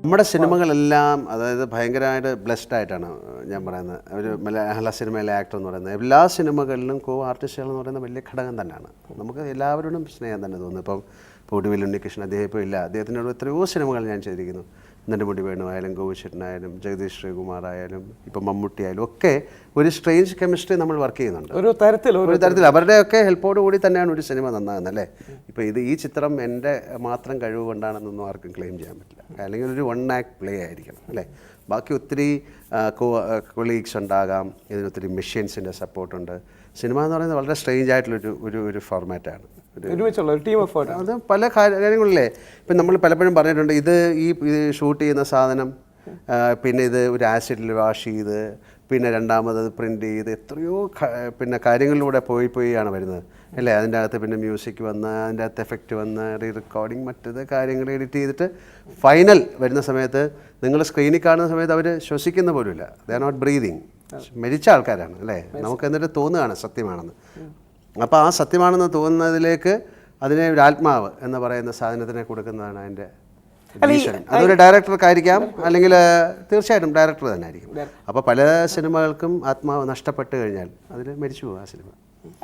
നമ്മുടെ സിനിമകളെല്ലാം അതായത് ഭയങ്കരമായിട്ട് ബ്ലെസ്ഡ് ആയിട്ടാണ് ഞാൻ പറയുന്നത്. ഒരു മലയാള സിനിമയിലെ ആക്ടർ എന്ന് പറയുന്നത് എല്ലാ സിനിമകളിലും ആർട്ടിസ്റ്റുകൾ എന്ന് പറയുന്നത് വലിയ ഘടകം തന്നെയാണ്. നമുക്ക് എല്ലാവരോടും സ്നേഹം തന്നെ തോന്നുന്നു. ഇപ്പം ഒടുവിൽ ഉണ്ണികൃഷ്ണൻ അദ്ദേഹം ഇപ്പോൾ ഇല്ല, അദ്ദേഹത്തിനോട് എത്രയോ സിനിമകൾ ഞാൻ ചെയ്തിരിക്കുന്നു. നെടുമുടി വേണു ആയാലും ഗോപിച്ചേട്ടനായാലും ജഗദീഷ് ശ്രീകുമാർ ആയാലും ഇപ്പം മമ്മൂട്ടി ആയാലും ഒക്കെ ഒരു സ്ട്രേഞ്ച് കെമിസ്ട്രി നമ്മൾ വർക്ക് ചെയ്യുന്നുണ്ട്. ഒരു തരത്തിൽ അവരുടെയൊക്കെ ഹെൽപ്പോട് കൂടി തന്നെയാണ് ഒരു സിനിമ നന്നാകുന്നത് അല്ലേ. ഇപ്പോൾ ഈ ചിത്രം എൻ്റെ മാത്രം കഴിവ് കൊണ്ടാണെന്നൊന്നും ആർക്കും ക്ലെയിം ചെയ്യാൻ പറ്റില്ല. അല്ലെങ്കിൽ ഒരു വൺ ആക്ട് പ്ലേ ആയിരിക്കണം അല്ലേ. ബാക്കി ഒത്തിരി കൊളീഗ്സ് ഉണ്ടാകാം, ഇതിനൊത്തിരി മെഷീൻസിൻ്റെ സപ്പോർട്ടുണ്ട്. സിനിമ എന്ന് പറയുന്നത് വളരെ സ്ട്രേഞ്ച് ആയിട്ടുള്ളൊരു ഒരു ഫോർമാറ്റാണ്. അത് പല കാര്യങ്ങളില്ലേ. ഇപ്പം നമ്മൾ പലപ്പോഴും പറഞ്ഞിട്ടുണ്ട് ഇത് ഷൂട്ട് ചെയ്യുന്ന സാധനം പിന്നെ ഇത് ഒരു ആസിഡിൽ വാഷ് ചെയ്ത് പിന്നെ രണ്ടാമത് പ്രിൻ്റ് ചെയ്ത് എത്രയോ പിന്നെ കാര്യങ്ങളിലൂടെ പോയാണ് വരുന്നത് അല്ലേ. അതിൻ്റെ അകത്ത് പിന്നെ മ്യൂസിക് വന്ന് അതിൻ്റെ അകത്ത് എഫക്റ്റ് വന്ന് റീറെക്കോർഡിങ് മറ്റത് കാര്യങ്ങൾ എഡിറ്റ് ചെയ്തിട്ട് ഫൈനൽ വരുന്ന സമയത്ത് നിങ്ങൾ സ്ക്രീനിൽ കാണുന്ന സമയത്ത് അവർ ശ്വസിക്കുന്ന പോലുമില്ല. They are not breathing. മരിച്ച ആൾക്കാരാണ് അല്ലേ. നമുക്ക് എന്നിട്ട് തോന്നുകയാണ് സത്യമാണെന്ന്. അപ്പോൾ ആ സത്യമാണെന്ന് തോന്നുന്നതിലേക്ക് അതിനെ ഒരു ആത്മാവ് എന്ന് പറയുന്ന സാധനത്തിനെ കൊടുക്കുന്നതാണ് അതിൻ്റെ വിഷൻ. അതൊരു ഡയറക്ടർക്കായിരിക്കാം, അല്ലെങ്കിൽ തീർച്ചയായിട്ടും ഡയറക്ടർ തന്നെ ആയിരിക്കും. അപ്പോൾ പല സിനിമകൾക്കും ആത്മാവ് നഷ്ടപ്പെട്ട് കഴിഞ്ഞാൽ അതിൽ മരിച്ചു പോകും ആ സിനിമ.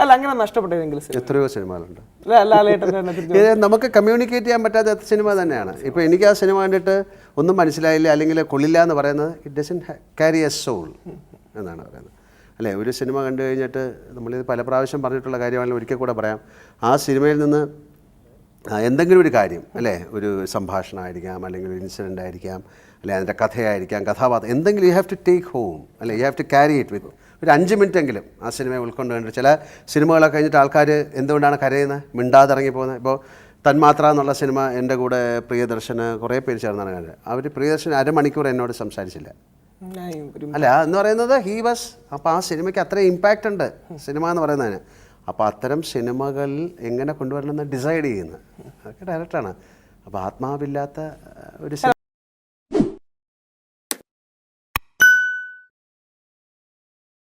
അല്ല, അങ്ങനെ നഷ്ടപ്പെട്ടെങ്കിൽ എത്രയോ സിനിമകളുണ്ട് നമുക്ക് കമ്മ്യൂണിക്കേറ്റ് ചെയ്യാൻ പറ്റാത്ത സിനിമ തന്നെയാണ്. ഇപ്പോൾ എനിക്ക് ആ സിനിമ കണ്ടിട്ട് ഒന്നും മനസ്സിലായില്ല അല്ലെങ്കിൽ കൊള്ളില്ല എന്ന് പറയുന്നത് it doesn't carry a soul എന്നാണ് പറയുന്നത് അല്ലേ. ഒരു സിനിമ കണ്ടു കഴിഞ്ഞിട്ട് നമ്മളിത് പല പ്രാവശ്യം പറഞ്ഞിട്ടുള്ള കാര്യമാണെങ്കിലും ഒരിക്കൽ കൂടെ പറയാം. ആ സിനിമയിൽ നിന്ന് എന്തെങ്കിലും ഒരു കാര്യം അല്ലേ, ഒരു സംഭാഷണമായിരിക്കാം, അല്ലെങ്കിൽ ഒരു ഇൻസിഡൻ്റ് ആയിരിക്കാം, അല്ലെങ്കിൽ അതിൻ്റെ കഥയായിരിക്കാം, കഥാപാത്രം എന്തെങ്കിലും you have to take home അല്ലേ, you have to carry it with. ഒരു 5 മിനിറ്റെങ്കിലും ആ സിനിമയെ ഉൾക്കൊണ്ട് കണ്ടിട്ട്. ചില സിനിമകളൊക്കെ കഴിഞ്ഞിട്ട് ആൾക്കാർ എന്തുകൊണ്ടാണ് കരയുന്നത്, മിണ്ടാതെ ഇറങ്ങി പോകുന്നത്. ഇപ്പോൾ തന്മാത്ര എന്നുള്ള സിനിമ എൻ്റെ കൂടെ പ്രിയദർശന് കുറേ പേര് ചേർന്നാണ് കണ്ടത്. അവർ പ്രിയദർശൻ അരമണിക്കൂർ എന്നോട് സംസാരിച്ചില്ല അല്ല എന്ന് പറയുന്നത് ഹീ വാസ്. അപ്പോൾ ആ സിനിമയ്ക്ക് അത്രയും ഇമ്പാക്റ്റ് ഉണ്ട് സിനിമ എന്ന് പറയുന്നതിന്. അപ്പോൾ അത്തരം സിനിമകൾ എങ്ങനെ കൊണ്ടുവരണമെന്ന് ഡിസൈഡ് ചെയ്യുന്നത് അതൊക്കെ ഡയറക്ടറാണ്. അപ്പോൾ ആത്മാവില്ലാത്ത ഒരു